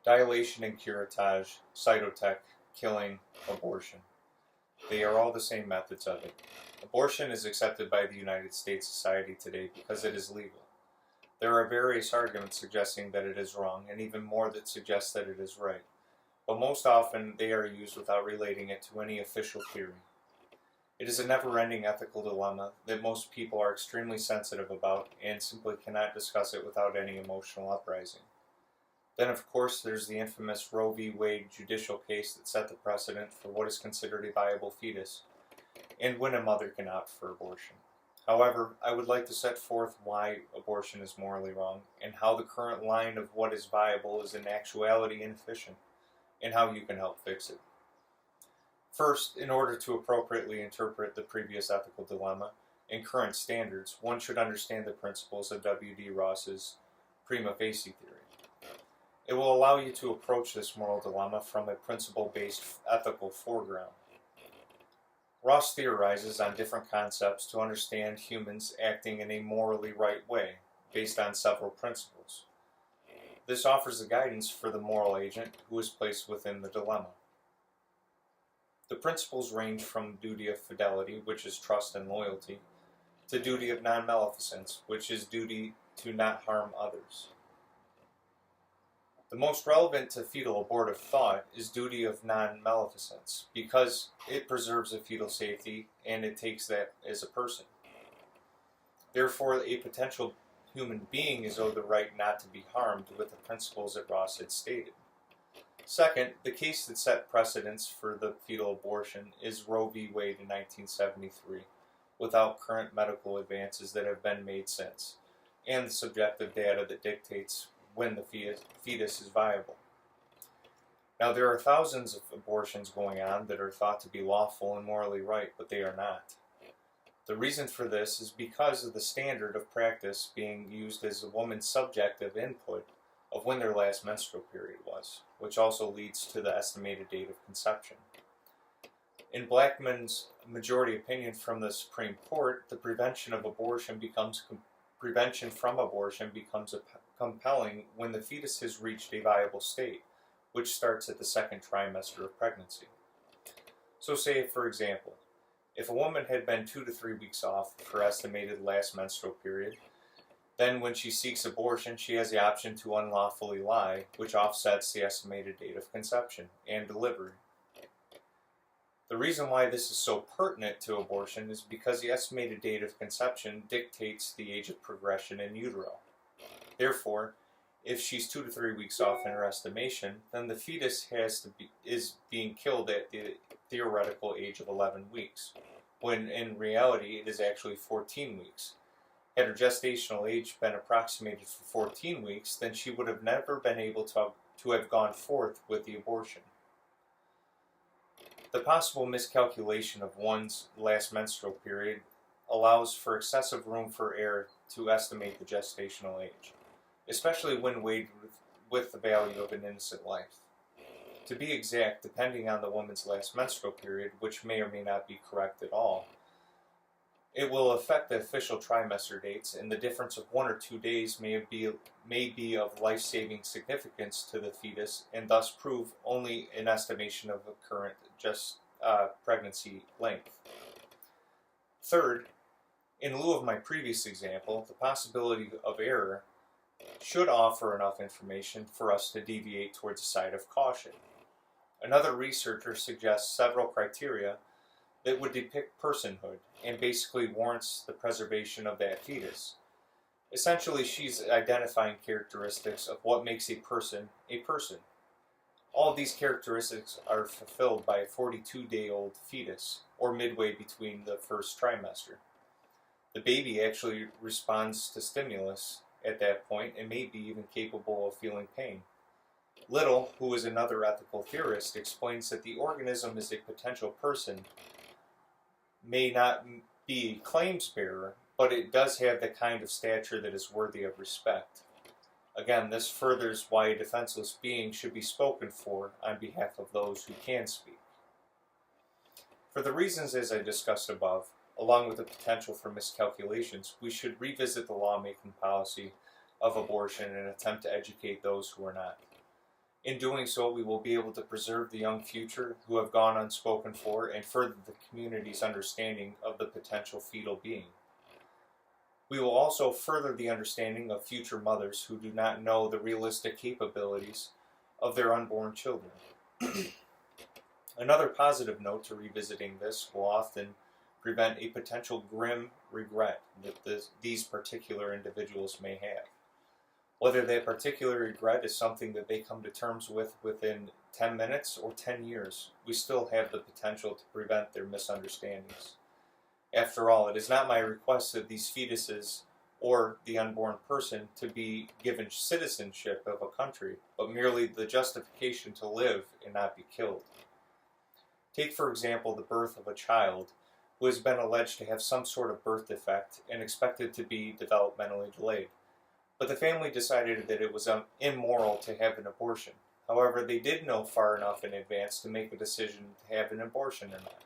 Dilation and curettage, cytotech, killing, abortion. They are all the same methods of it. Abortion is accepted by the United States society today because it is legal. There are various arguments suggesting that it is wrong, and even more that suggest that it is right. But most often they are used without relating it to any official theory. It is a never-ending ethical dilemma that most people are extremely sensitive about and simply cannot discuss it without any emotional uprising. Then, of course, there's the infamous Roe v. Wade judicial case that set the precedent for what is considered a viable fetus, and when a mother can opt for abortion. However, I would like to set forth why abortion is morally wrong, and how the current line of what is viable is in actuality inefficient, and how you can help fix it. First, in order to appropriately interpret the previous ethical dilemma and current standards, one should understand the principles of W.D. Ross's prima facie theory. It will allow you to approach this moral dilemma from a principle-based ethical foreground. Ross theorizes on different concepts to understand humans acting in a morally right way, based on several principles. This offers a guidance for the moral agent who is placed within the dilemma. The principles range from duty of fidelity, which is trust and loyalty, to duty of non-maleficence, which is duty to not harm others. The most relevant to fetal abortive thought is duty of non-maleficence, because it preserves a fetal safety and it takes that as a person. Therefore, a potential human being is owed the right not to be harmed with the principles that Ross had stated. Second, the case that set precedents for the fetal abortion is Roe v. Wade in 1973, without current medical advances that have been made since, and the subjective data that dictates when the fetus is viable. Now, there are thousands of abortions going on that are thought to be lawful and morally right, but they are not. The reason for this is because of the standard of practice being used as a woman's subjective input of when their last menstrual period was, which also leads to the estimated date of conception. In Blackmun's majority opinion from the Supreme Court, the prevention from abortion becomes compelling when the fetus has reached a viable state, which starts at the second trimester of pregnancy. So say, for example, if a woman had been 2 to 3 weeks off her estimated last menstrual period, then when she seeks abortion, she has the option to unlawfully lie, which offsets the estimated date of conception and delivery. The reason why this is so pertinent to abortion is because the estimated date of conception dictates the age of progression in utero. Therefore, if she's 2 to 3 weeks off in her estimation, then the fetus is being killed at the theoretical age of 11 weeks, when in reality it is actually 14 weeks. Had her gestational age been approximated for 14 weeks, then she would have never been able to have gone forth with the abortion. The possible miscalculation of one's last menstrual period allows for excessive room for error to estimate the gestational age, especially when weighed with the value of an innocent life. To be exact, depending on the woman's last menstrual period, which may or may not be correct at all, it will affect the official trimester dates, and the difference of 1 or 2 days may be of life-saving significance to the fetus, and thus prove only an estimation of the current pregnancy length. Third, in lieu of my previous example, the possibility of error should offer enough information for us to deviate towards a side of caution. Another researcher suggests several criteria that would depict personhood and basically warrants the preservation of that fetus. Essentially, she's identifying characteristics of what makes a person a person. All of these characteristics are fulfilled by a 42-day-old fetus, or midway between the first trimester. The baby actually responds to stimulus at that point and may be even capable of feeling pain. Little, who is another ethical theorist, explains that the organism as a potential person may not be a claims bearer, but it does have the kind of stature that is worthy of respect. Again, this furthers why a defenseless being should be spoken for on behalf of those who can speak. For the reasons as I discussed above, along with the potential for miscalculations, we should revisit the lawmaking policy of abortion and attempt to educate those who are not. In doing so, we will be able to preserve the young future who have gone unspoken for and further the community's understanding of the potential fetal being. We will also further the understanding of future mothers who do not know the realistic capabilities of their unborn children. Another positive note to revisiting this will often prevent a potential grim regret that these particular individuals may have. Whether that particular regret is something that they come to terms with within 10 minutes or 10 years, we still have the potential to prevent their misunderstandings. After all, it is not my request that these fetuses or the unborn person to be given citizenship of a country, but merely the justification to live and not be killed. Take, for example, the birth of a child who has been alleged to have some sort of birth defect and expected to be developmentally delayed. But the family decided that it was immoral to have an abortion. However, they did know far enough in advance to make a decision to have an abortion or not.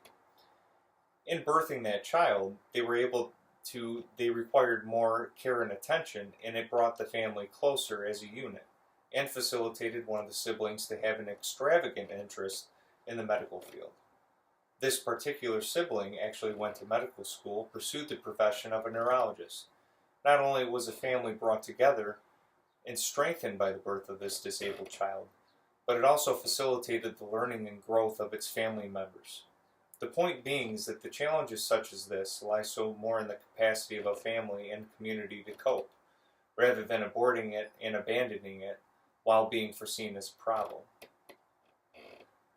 In birthing that child, they required more care and attention, and it brought the family closer as a unit, and facilitated one of the siblings to have an extravagant interest in the medical field. This particular sibling actually went to medical school, pursued the profession of a neurologist. Not only was the family brought together and strengthened by the birth of this disabled child, but it also facilitated the learning and growth of its family members. The point being is that the challenges such as this lie so more in the capacity of a family and community to cope, rather than aborting it and abandoning it while being foreseen as a problem.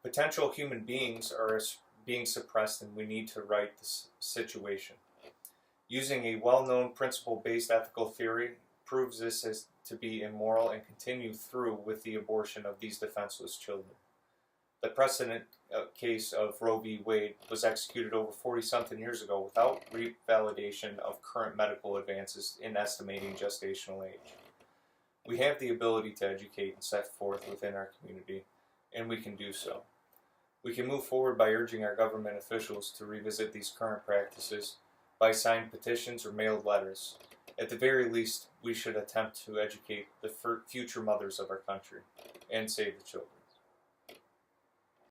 Potential human beings are being suppressed, and we need to right this situation. Using a well-known principle-based ethical theory proves this as to be immoral and continue through with the abortion of these defenseless children. The precedent case of Roe v. Wade was executed over 40-something years ago without revalidation of current medical advances in estimating gestational age. We have the ability to educate and set forth within our community, and we can do so. We can move forward by urging our government officials to revisit these current practices by signed petitions or mailed letters. At the very least, we should attempt to educate the future mothers of our country and save the children.